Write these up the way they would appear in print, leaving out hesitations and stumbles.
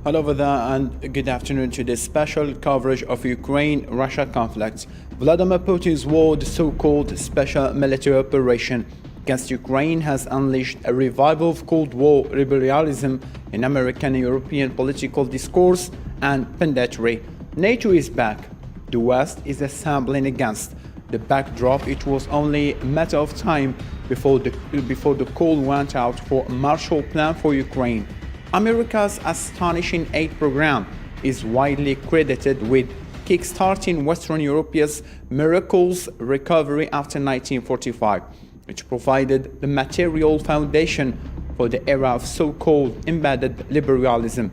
Hello there and good afternoon to this special coverage of Ukraine-Russia conflict. Vladimir Putin's war, the so-called special military operation against Ukraine, has unleashed a revival of Cold War liberalism in American and European political discourse and punditry. NATO is back. The West is assembling against the backdrop. It was only a matter of time before the call went out for a Marshall Plan for Ukraine. America's astonishing aid program is widely credited with kickstarting Western Europe's miracles recovery after 1945, which provided the material foundation for the era of so-called embedded liberalism,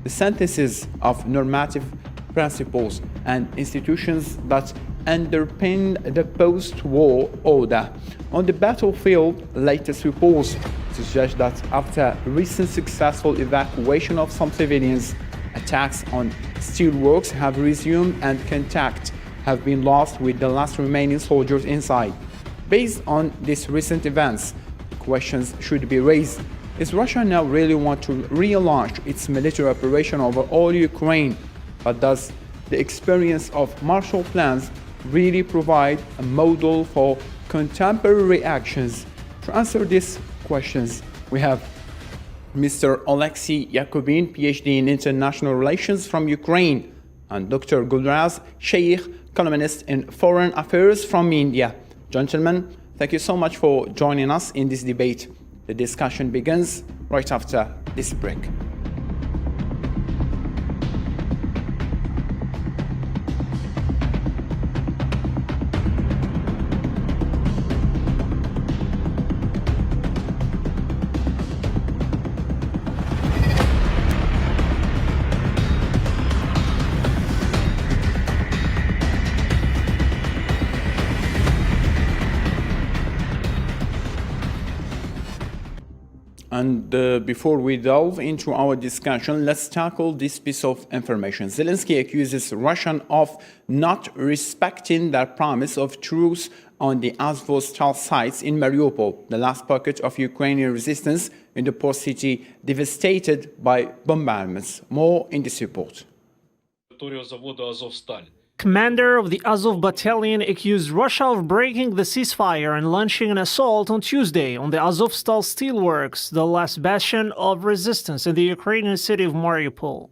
the synthesis of normative principles and institutions that underpin the post-war order. On the battlefield, latest reports suggest that after recent successful evacuation of some civilians, attacks on steelworks have resumed and contact have been lost with the last remaining soldiers inside. Based on these recent events, questions should be raised. Is Russia now really want to relaunch its military operation over all Ukraine? But does the experience of Marshall Plans really provide a model for contemporary actions? To answer these questions, we have Mr. Alexei Yakubin, PhD in International Relations from Ukraine, and Dr. Gulraz Sheikh, columnist in Foreign Affairs from India. Gentlemen, thank you so much for joining us in this debate. The discussion begins right after this break. And before we delve into our discussion, let's tackle this piece of information. Zelensky accuses Russia of not respecting their promise of truce on the Azovstal sites in Mariupol, the last pocket of Ukrainian resistance in the port city devastated by bombardments. More in this report. Commander of the Azov battalion accused Russia of breaking the ceasefire and launching an assault on Tuesday on the Azovstal steelworks, the last bastion of resistance in the Ukrainian city of Mariupol.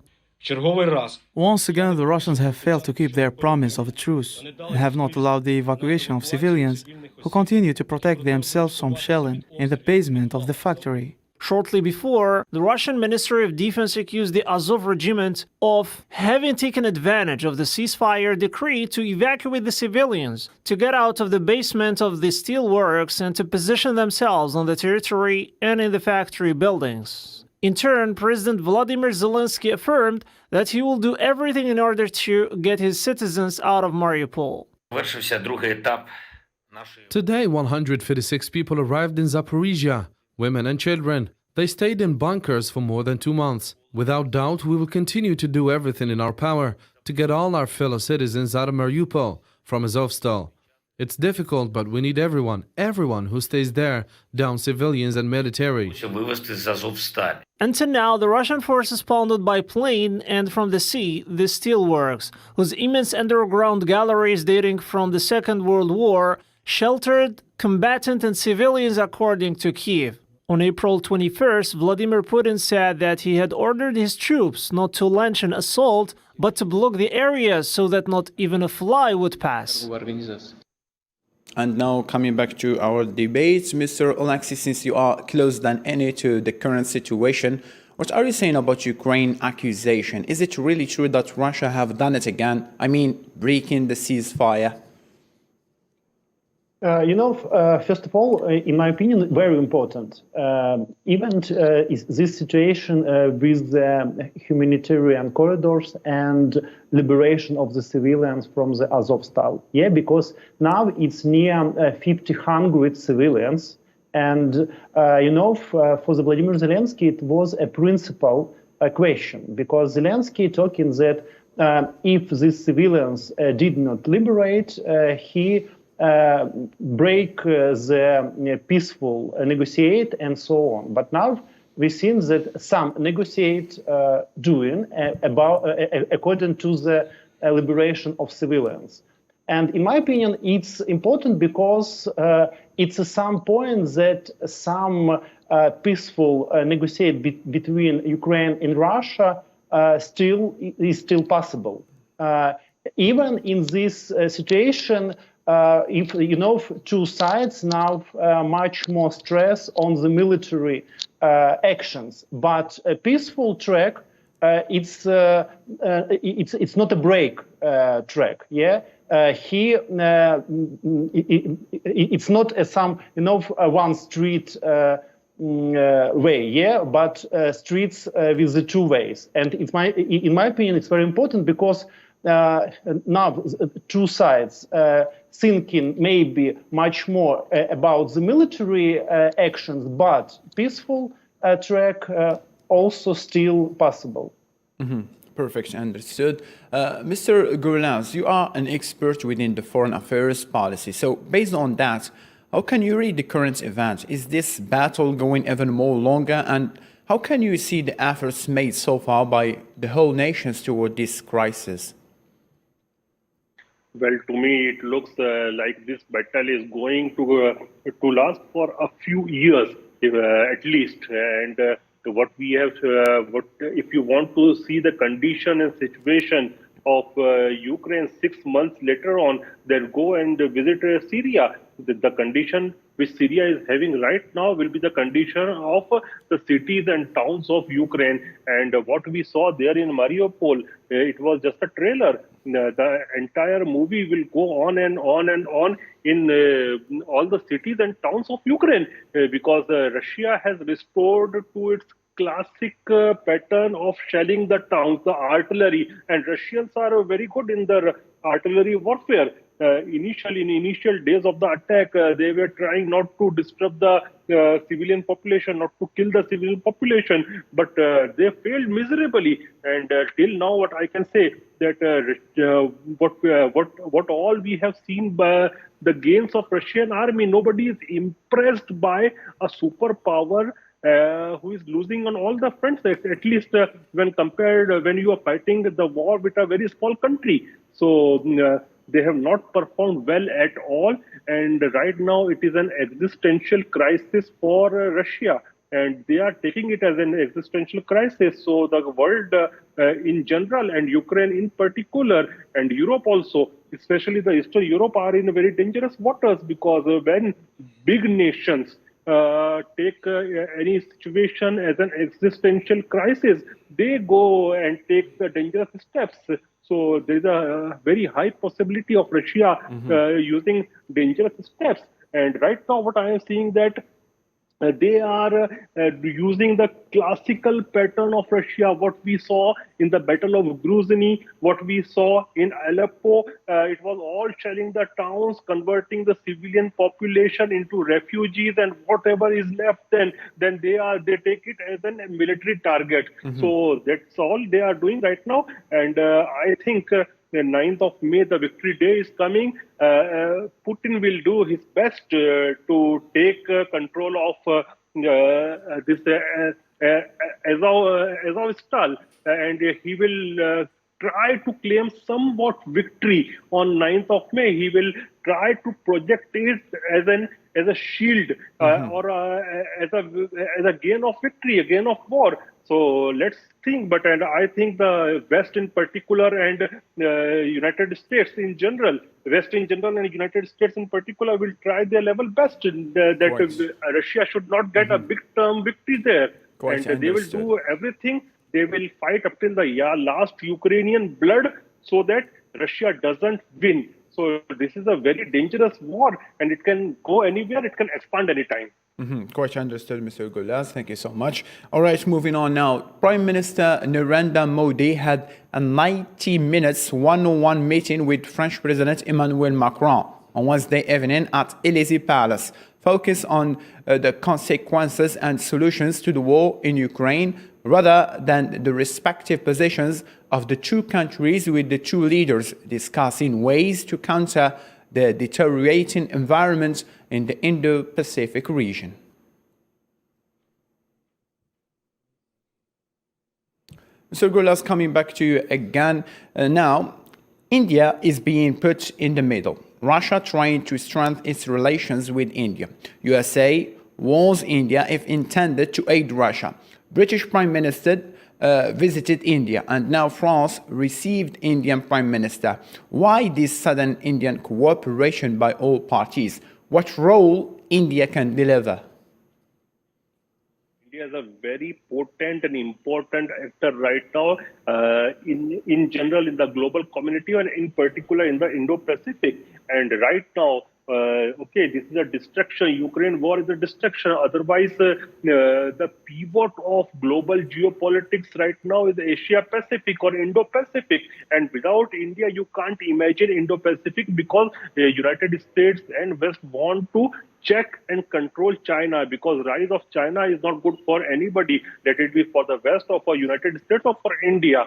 Once again, the Russians have failed to keep their promise of a truce and have not allowed the evacuation of civilians who continue to protect themselves from shelling in the basement of the factory. Shortly before, the Russian Ministry of Defense accused the Azov regiment of having taken advantage of the ceasefire decree to evacuate the civilians, to get out of the basement of the steelworks and to position themselves on the territory and in the factory buildings. In turn, President Vladimir Zelensky affirmed that he will do everything in order to get his citizens out of Mariupol. Today, 156 people arrived in Zaporizhia. Women and children. They stayed in bunkers for more than 2 months. Without doubt, we will continue to do everything in our power to get all our fellow citizens out of Mariupol from Azovstal. It's difficult, but we need everyone who stays there, down civilians and military. Until now, the Russian forces pounded by plane and from the sea the steelworks, whose immense underground galleries dating from the Second World War sheltered combatants and civilians, according to Kiev. On April 21st, Vladimir Putin said that he had ordered his troops not to launch an assault, but to block the areas so that not even a fly would pass. And now coming back to our debates, Mr. Alexei, since you are closer than any to the current situation, what are you saying about Ukraine accusation? Is it really true that Russia have done it again? I mean, breaking the ceasefire? First of all, in my opinion, very important. Even this situation with the humanitarian corridors and liberation of the civilians from the Azovstal. Yeah, because now it's near 1,500 civilians. And, for the Vladimir Zelensky, it was a principal question, because Zelensky talking that if these civilians did not liberate, he break the peaceful negotiate and so on. But now we've seen that some negotiate doing according to the liberation of civilians. And in my opinion, it's important because it's some point that some peaceful negotiate between Ukraine and Russia is still possible. Even in this situation, if two sides now much more stress on the military actions, but a peaceful track, it's not a break track. Yeah. It's not some one street way, yeah, but streets with the two ways. And in my opinion, it's very important because now two sides thinking maybe much more about the military actions, but peaceful track also still possible. Mm-hmm. Perfect, understood. Mr. Gurlaz, you are an expert within the foreign affairs policy. So based on that, how can you read the current event? Is this battle going even more longer? And how can you see the efforts made so far by the whole nations toward this crisis? Well, to me, it looks like this battle is going to last for a few years, at least. And what we have, if you want to see the condition and situation of Ukraine 6 months later on, then go and visit Syria. The condition which Syria is having right now will be the condition of the cities and towns of Ukraine. And what we saw there in Mariupol, it was just a trailer. The entire movie will go on and on and on in all the cities and towns of Ukraine because Russia has restored to its classic pattern of shelling the towns, the artillery, and Russians are very good in their artillery warfare. In initial days of the attack, they were trying not to disturb the civilian population, not to kill the civilian population, but they failed miserably. And till now, what I can say that what all we have seen by the gains of Russian army, nobody is impressed by a superpower who is losing on all the fronts, at least when compared, when you are fighting the war with a very small country. So they have not performed well at all. And right now it is an existential crisis for Russia. And they are taking it as an existential crisis. So the world in general and Ukraine in particular and Europe also, especially the Eastern Europe, are in very dangerous waters because when big nations take any situation as an existential crisis, they go and take the dangerous steps. So there is a very high possibility of Russia using dangerous steps. And right now what I am seeing that they are using the classical pattern of Russia, what we saw in the Battle of Grozny, what we saw in Aleppo. It was all shelling the towns, converting the civilian population into refugees, and whatever is left, then they take it as a military target. So that's all they are doing right now. And I think the 9th of May, the victory day is coming. Putin will do his best to take control of this Azovstal, and he will try to claim somewhat victory on 9th of May. He will try to project it as a shield or as a gain of victory, a gain of war. So let's think, and I think the West in particular and United States in general, West in general and United States in particular will try their level best that Russia should not get a big term victory there. And they will do everything. They will fight up till the last Ukrainian blood so that Russia doesn't win. So this is a very dangerous war, and it can go anywhere, it can expand anytime. Quite understood, Mr. Gulaz. Thank you so much. All right, moving on now. Prime Minister Narendra Modi had a 90 minutes one-on-one meeting with French President Emmanuel Macron on Wednesday evening at Élysée Palace, focused on the consequences and solutions to the war in Ukraine, rather than the respective positions of the two countries, with the two leaders discussing ways to counter the deteriorating environment in the Indo-Pacific region. So, Gulas, coming back to you again. Now, India is being put in the middle. Russia trying to strengthen its relations with India. USA warns India if intended to aid Russia. British Prime Minister visited India, and now France received Indian Prime Minister. Why this sudden Indian cooperation by all parties? What role India can deliver? India is a very potent and important actor right now in general in the global community and in particular in the Indo-Pacific. And right now, okay, this is a distraction. Ukraine war is a distraction. Otherwise, the pivot of global geopolitics right now is Asia-Pacific or Indo-Pacific. And without India, you can't imagine Indo-Pacific because the United States and West want to check and control China, because rise of China is not good for anybody, let it be for the West or for United States or for India,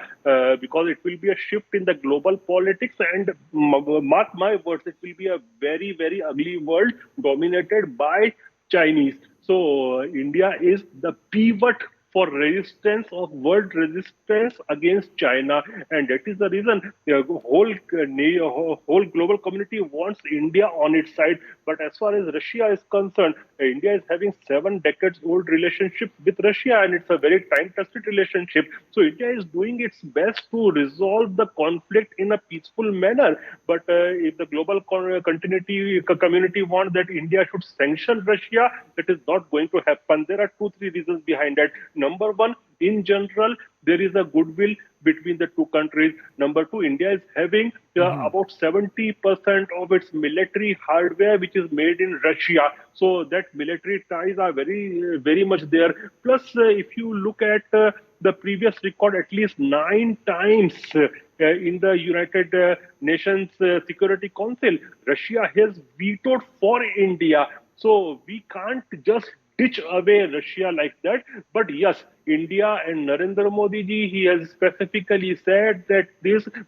because it will be a shift in the global politics, and mark my words, it will be a very, very ugly world dominated by Chinese. So India is the pivot for resistance of world resistance against China, and that is the reason the whole global community wants India on its side. But as far as Russia is concerned, India is having 7 decades old relationship with Russia, and it's a very time-tested relationship. So India is doing its best to resolve the conflict in a peaceful manner. But if the global community wants that India should sanction Russia, that is not going to happen. There are 2-3 reasons behind that. Number one, in general, there is a goodwill between the two countries. Number two, India is having about 70% of its military hardware which is made in Russia. So that military ties are very, very much there. Plus, if you look at the previous record, at least 9 times in the United Nations Security Council, Russia has vetoed for India. So we can't just ditch away Russia like that. But yes, India and Narendra Modi ji, he has specifically said that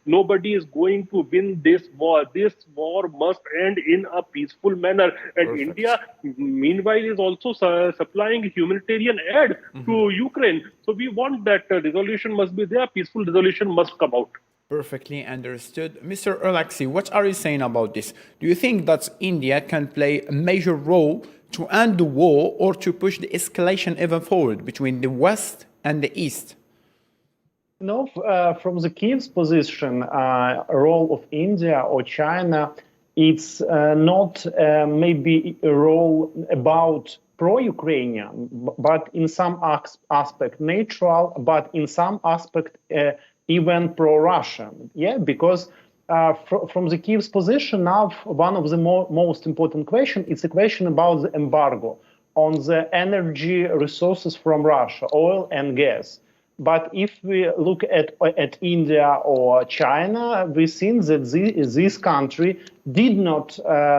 nobody is going to win this war. This war must end in a peaceful manner. And Perfect. India, meanwhile, is also supplying humanitarian aid to Ukraine. So we want that resolution must be there. Peaceful resolution must come out. Perfectly understood. Mr. Alexei, what are you saying about this? Do you think that India can play a major role to end the war or to push the escalation even forward between the West and the East? No, from the Kiev's position, role of India or China, it's not maybe a role about pro-Ukrainian, but in some aspect neutral, but in some aspect even pro-Russian. Yeah, because from the Kiev's position now, one of the most important questions is a question about the embargo on the energy resources from Russia, oil and gas. But if we look at India or China, we see that this country did not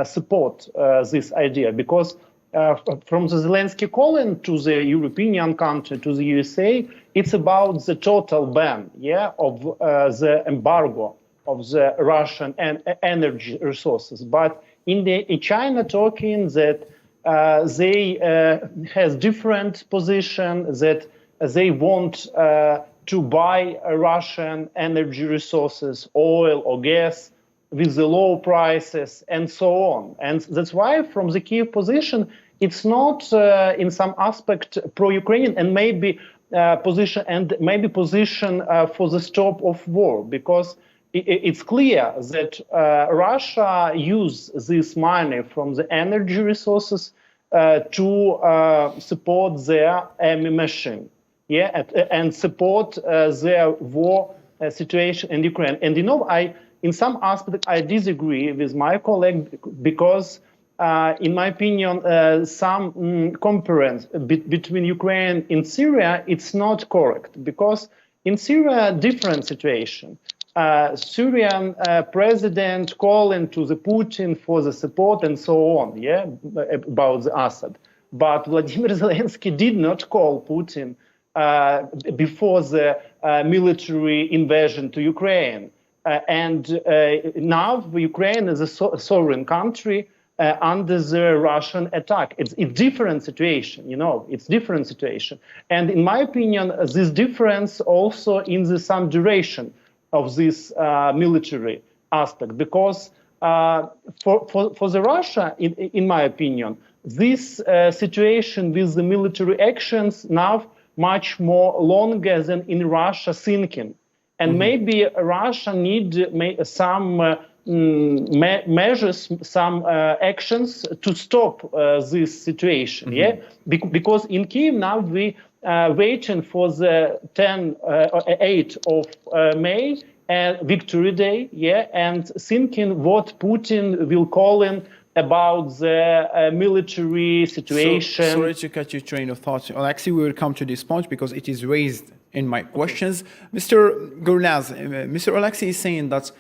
support this idea, because from the Zelensky calling to the European country, to the USA, it's about the total ban, of the embargo of the Russian energy resources. But in China talking that they has different position, that they want to buy Russian energy resources, oil or gas, with the low prices and so on. And that's why from the Kiev position, it's not in some aspect pro-Ukrainian and maybe position for the stop of war, because it's clear that Russia uses this money from the energy resources to support their army machine, and support their war situation in Ukraine. And in some aspect, I disagree with my colleague, because in my opinion, some comparison between Ukraine and Syria, it's not correct, because in Syria, different situation. Syrian president calling to the Putin for the support and so on, about the Assad. But Vladimir Zelensky did not call Putin before the military invasion to Ukraine. And now Ukraine is a sovereign country, under the Russian attack. It's a different situation, it's different situation. And in my opinion, this difference also in the some duration of this military aspect, because for the Russia, in my opinion, this situation with the military actions now much more longer than in Russia thinking. And maybe Russia need some measures, some actions to stop this situation. Yeah, because in Kiev now we waiting for the 8th of May, Victory Day. Yeah, and thinking what Putin will call in about the military situation. So, sorry to cut your train of thought, Alexei. We will come to this point because it is raised in my questions. Mr. Gorlaz, Mr. Alexei is saying that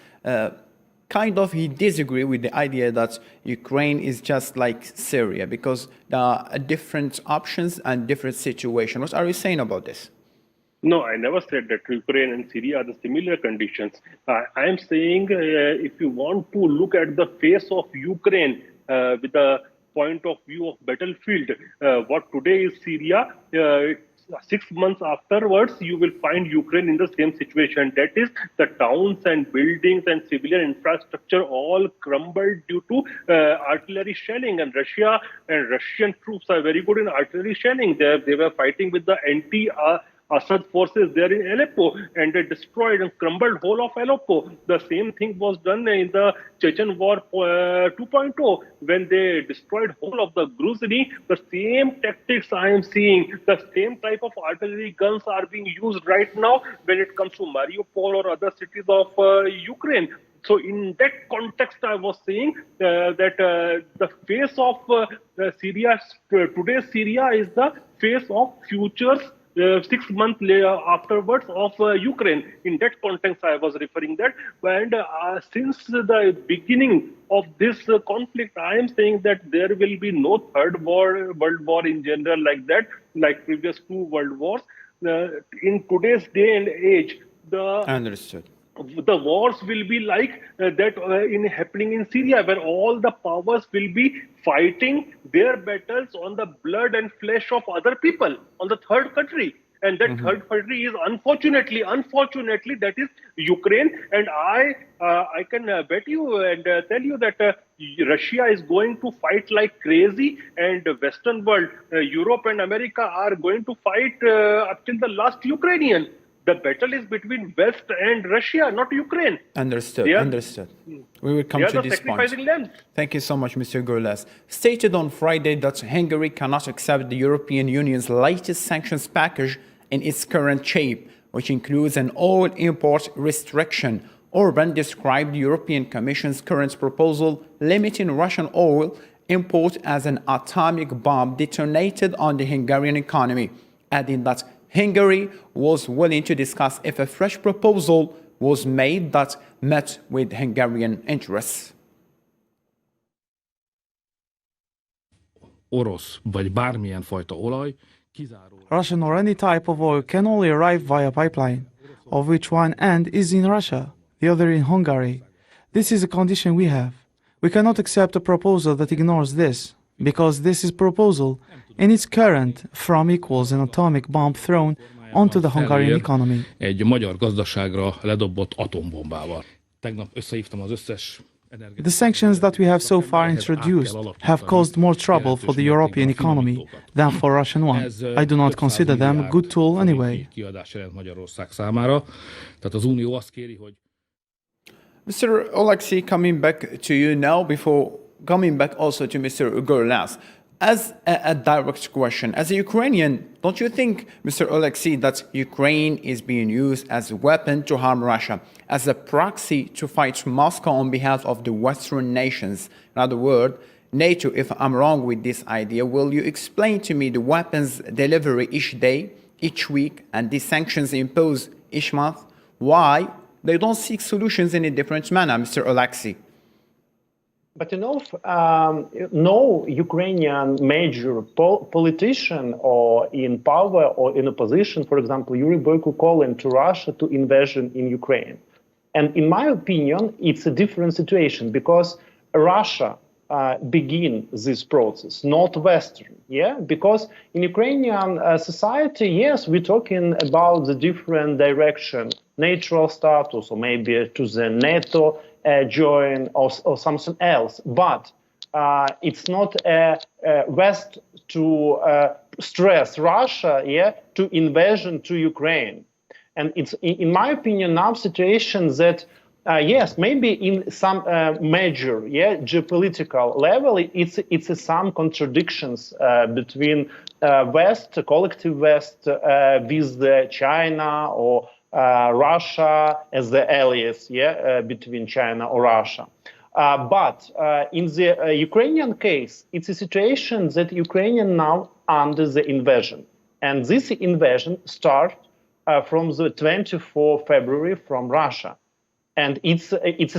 kind of he disagree with the idea that Ukraine is just like Syria because there are different options and different situations. What are you saying about this? No, I never said that Ukraine and Syria are the similar conditions. I am saying if you want to look at the face of Ukraine with the point of view of battlefield, what today is Syria, 6 months afterwards, you will find Ukraine in the same situation. That is, the towns and buildings and civilian infrastructure all crumbled due to artillery shelling. And Russia and Russian troops are very good in artillery shelling. They were fighting with the Assad forces there in Aleppo, and they destroyed and crumbled whole of Aleppo. The same thing was done in the Chechen War 2.0 when they destroyed whole of the Gruzny. The same tactics I am seeing, the same type of artillery guns are being used right now when it comes to Mariupol or other cities of Ukraine. So in that context, I was saying that the face of Syria, today's Syria is the face of futures 6 months afterwards of Ukraine. In that context, I was referring that. And since the beginning of this conflict, I am saying that there will be no third world war in general like that, like previous two world wars. In today's day and age, Understood. The wars will be like that happening in Syria, where all the powers will be fighting their battles on the blood and flesh of other people, on the third country. And that third country is unfortunately, that is Ukraine. And I can bet you and tell you that Russia is going to fight like crazy, and the Western world, Europe and America are going to fight up till the last Ukrainian. The battle is between West and Russia, not Ukraine. Understood. Understood. We will come to this point. Thank you so much, Mr. Gorlaz. Stated on Friday that Hungary cannot accept the European Union's latest sanctions package in its current shape, which includes an oil import restriction. Orban described the European Commission's current proposal limiting Russian oil import as an atomic bomb detonated on the Hungarian economy, adding that Hungary was willing to discuss if a fresh proposal was made that met with Hungarian interests. Russian or any type of oil can only arrive via pipeline, of which one end is in Russia, the other in Hungary. This is a condition we have. We cannot accept a proposal that ignores this, because this is proposal in its current form equals an atomic bomb thrown onto the Hungarian economy. Egy magyar gazdaságra ledobott atombombával. Tegnap összehívtam az összes. The sanctions that we have so far introduced have caused more trouble for the European economy than for Russian one. I do not consider them a good tool anyway. Magyarország számára. Tehát az Unió azt kéri, hogy Mr. Alexei, coming back to you now before coming back also to Mr. Gorlaz. As a direct question, as a Ukrainian, don't you think, Mr. Alexei, that Ukraine is being used as a weapon to harm Russia, as a proxy to fight Moscow on behalf of the Western nations? In other words, NATO, if I'm wrong with this idea, will you explain to me the weapons delivery each day, each week, and the sanctions imposed each month? Why they don't seek solutions in a different manner, Mr. Alexei? But no Ukrainian major politician or in power or in opposition, for example, Yuri Boyko calling to Russia to invasion in Ukraine. And in my opinion, it's a different situation because Russia begin this process, not Western, yeah? Because in Ukrainian society, yes, we're talking about the different direction, natural status, or maybe to the NATO join, or something else. But it's not West to stress Russia, yeah, to invasion to Ukraine. And it's, in my opinion, now situation that yes, maybe in some major, yeah, geopolitical level, it's some contradictions between West, collective West, with China or Russia as the allies, yeah, between China or Russia. But in the Ukrainian case, it's a situation that Ukrainian now under the invasion, and this invasion starts from the 24th February from Russia. And it's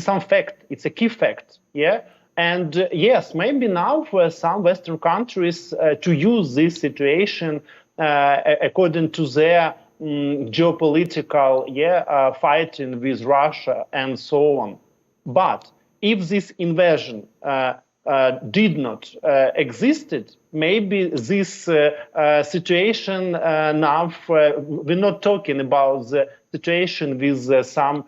some fact, it's a key fact, yeah? And yes, maybe now for some Western countries to use this situation according to their geopolitical, yeah, fighting with Russia and so on. But if this invasion did not existed, maybe this situation now, we're not talking about the situation with some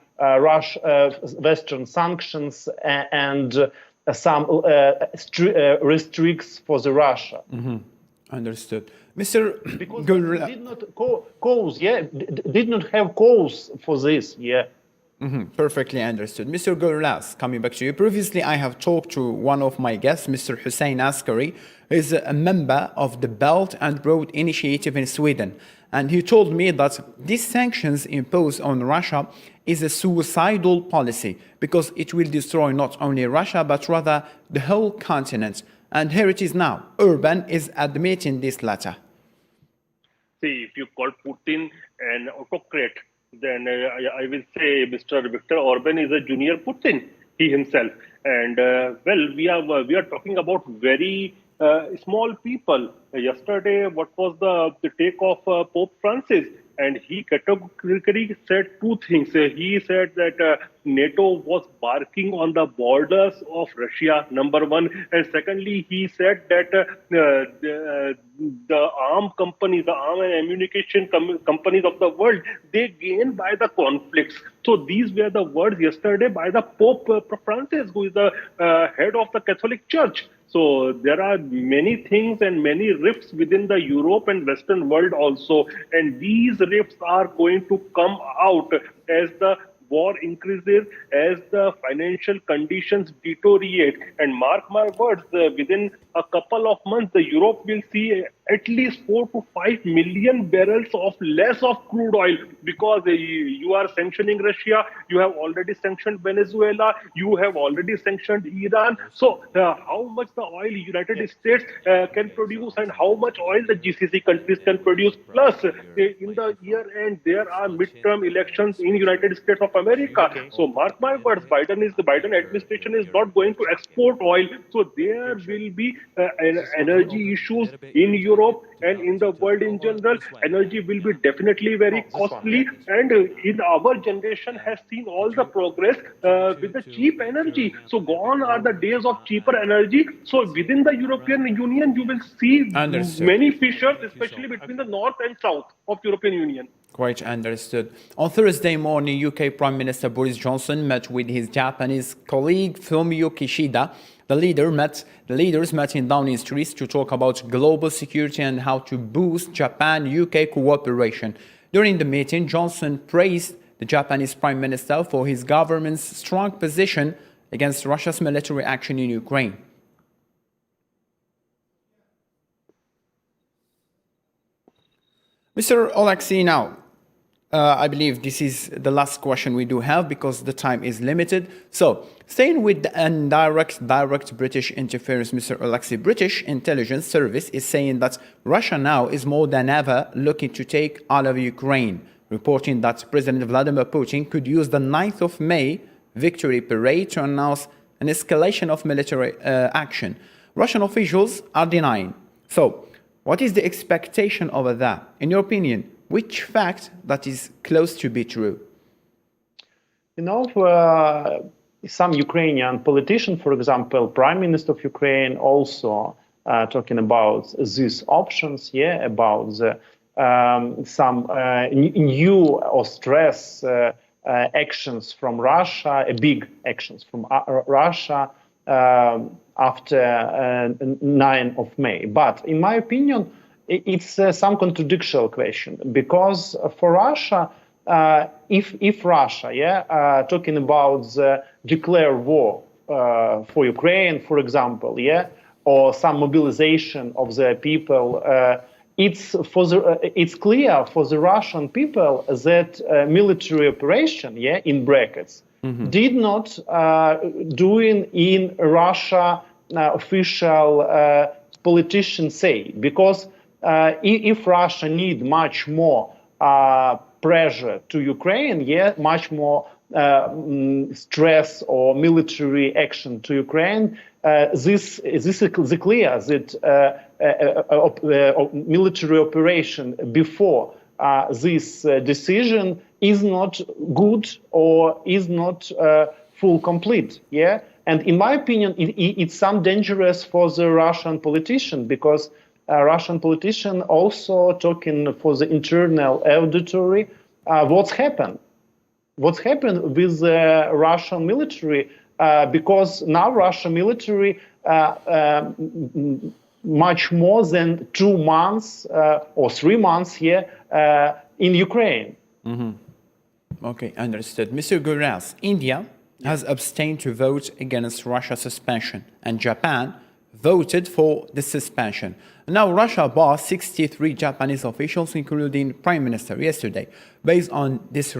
Western sanctions and some restricts for the Russia. Mm-hmm. Understood. Mr. Because did not cause, yeah, did not have cause for this, yeah. Mm-hmm. Perfectly understood. Mr. Gurlas, coming back to you. Previously, I have talked to one of my guests, Mr. Hussein Askari, who is a member of the Belt and Road Initiative in Sweden. And he told me that these sanctions imposed on Russia is a suicidal policy because it will destroy not only Russia, but rather the whole continent. And here it is now. Orban is admitting this latter. See, if you call Putin an autocrat, then I will say Mr. Viktor Orban is a junior Putin, he himself. And well, we are talking about very small people. Yesterday, what was the take of Pope Francis? And he categorically said two things. He said that NATO was barking on the borders of Russia, number one. And secondly, he said that the arm companies, the arm and ammunition companies of the world, they gain by the conflicts. So these were the words yesterday by the Pope Francis, who is the head of the Catholic Church. So there are many things and many rifts within the Europe and Western world also. And these rifts are going to come out as the war increases, as the financial conditions deteriorate. And mark my words, within a couple of months, the Europe will see at least 4 to 5 million barrels of less of crude oil, because you are sanctioning Russia, you have already sanctioned Venezuela, you have already sanctioned Iran. So how much the oil United States can produce and how much oil the GCC countries can produce. Plus, in the year end, there are midterm elections in United States of America. So mark my words, the Biden administration is not going to export oil. So there will be energy issues in Europe and in the world in general. Energy will be definitely very costly, and in our generation has seen all the progress with the cheap energy. So gone are the days of cheaper energy. So within the European Union, you will see many fissures, especially between the north and south of European Union. Quite understood. On Thursday morning, UK Prime Minister Boris Johnson met with his Japanese colleague Fumio Kishida. The leaders met in Downing Street to talk about global security and how to boost Japan-UK cooperation. During the meeting, Johnson praised the Japanese Prime Minister for his government's strong position against Russia's military action in Ukraine. Mr. Oleksiy, now, I believe this is the last question we do have because the time is limited. So, staying with the direct British interference, Mr. Oleksiy, British intelligence service is saying that Russia now is more than ever looking to take all of Ukraine, reporting that President Vladimir Putin could use the 9th of May victory parade to announce an escalation of military action. Russian officials are denying. So, what is the expectation over that? In your opinion, which fact that is close to be true? You know, some Ukrainian politician, for example, Prime Minister of Ukraine, also talking about these options, about the, some new or stress actions from Russia, big actions from Russia after 9 of May. But in my opinion, it's some contradictory question, because for Russia, if Russia, talking about the declare war for Ukraine, for example, or some mobilization of the people, it's clear for the Russian people that military operation, in brackets, did not doing in Russia official politicians say, because if Russia need much more pressure to Ukraine, much more stress or military action to Ukraine, this is clear that military operation before this decision is not good or is not full complete, And in my opinion, it's some dangerous for the Russian politician, because Russian politician also talking for the internal auditory. What's happened with the Russian military? Because now Russian military much more than 2 months or 3 months here in Ukraine. Okay, understood. Mr. Guras, India has abstained to vote against Russia's suspension, and Japan voted for the suspension. Now, Russia barred 63 Japanese officials, including Prime Minister, yesterday, based on this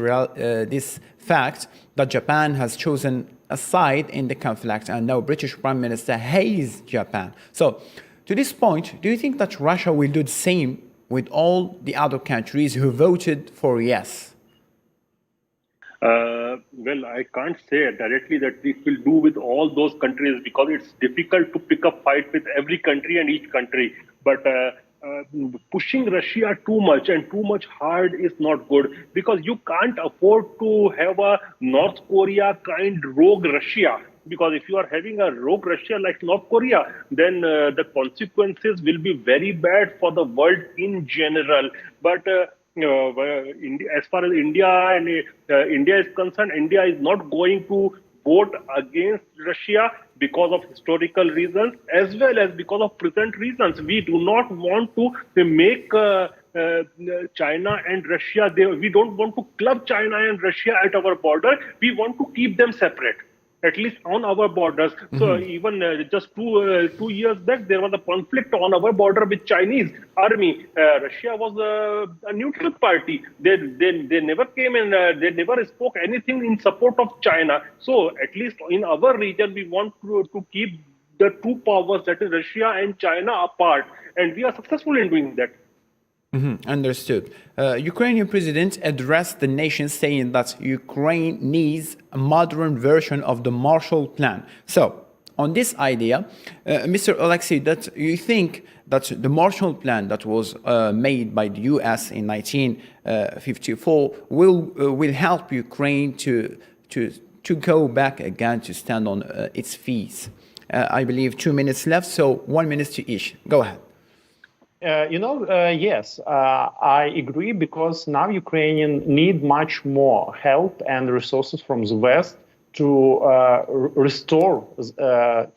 fact that Japan has chosen a side in the conflict, and now British Prime Minister hates Japan. So, to this point, do you think that Russia will do the same with all the other countries who voted for yes? Well, I can't say directly that it will do with all those countries, because it's difficult to pick a fight with every country and each country. But pushing Russia too much and too much hard is not good, because you can't afford to have a North Korea kind rogue Russia. Because if you are having a rogue Russia like North Korea, then the consequences will be very bad for the world in general. But as far as India is concerned, India is not going to vote against Russia because of historical reasons as well as because of present reasons. We do not want to make China and Russia. We don't want to club China and Russia at our border. We want to keep them separate, at least on our borders. So even just two years back, there was a conflict on our border with Chinese army. Russia was a neutral party. They never came and they never spoke anything in support of China. So at least in our region, we want to keep the two powers, that is Russia and China, apart. And we are successful in doing that. Understood. Ukrainian president addressed the nation saying that Ukraine needs a modern version of the Marshall Plan. So, on this idea, Mr. Alexei, that you think that the Marshall Plan that was made by the US in 1954 will help Ukraine to go back again, to stand on its feet? I believe 2 minutes left, so 1 minute to each. Go ahead. Yes, I agree, because now Ukrainians need much more help and resources from the West to restore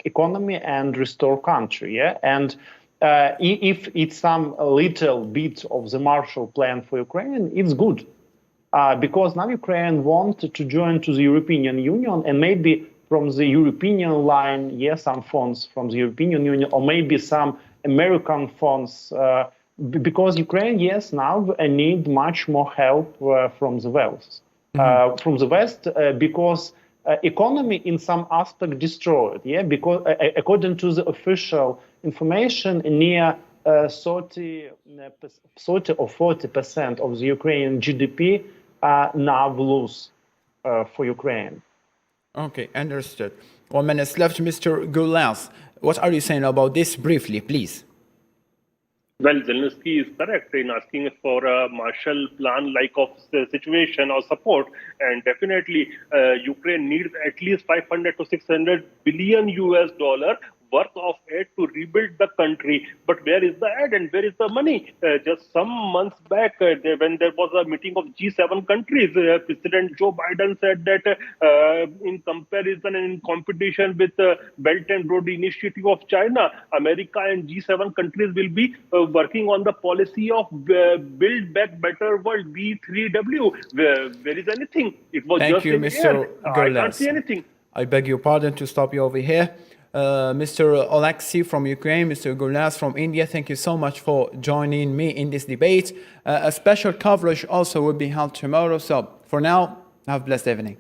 economy and restore country. And if it's some little bit of the Marshall Plan for Ukraine, it's good, because now Ukraine want to join to the European Union, and maybe from the European line, some funds from the European Union, or maybe some American funds, because Ukraine, now need much more help from the West. Because economy in some aspect destroyed. Because according to the official information, near 30 or 40% of the Ukrainian GDP now lose for Ukraine. Okay, understood. 1 minute left, Mr. Gulas. What are you saying about this briefly, please? Well, Zelensky is correct in asking for a Marshall Plan-like of situation or support, and definitely Ukraine needs at least 500 to 600 billion US dollar worth of aid to rebuild the country. But where is the aid and where is the money? Just some months back, when there was a meeting of G7 countries, President Joe Biden said that in comparison and in competition with the Belt and Road Initiative of China, America and G7 countries will be working on the policy of Build Back Better World, B3W. Where is anything? It was Thank just you, in Mr. air. I can't see Gorlas. anything. I beg your pardon to stop you over here. Mr. Alexei from Ukraine, Mr. Gorlas from India, thank you so much for joining me in this debate. A special coverage also will be held tomorrow. So for now, have a blessed evening.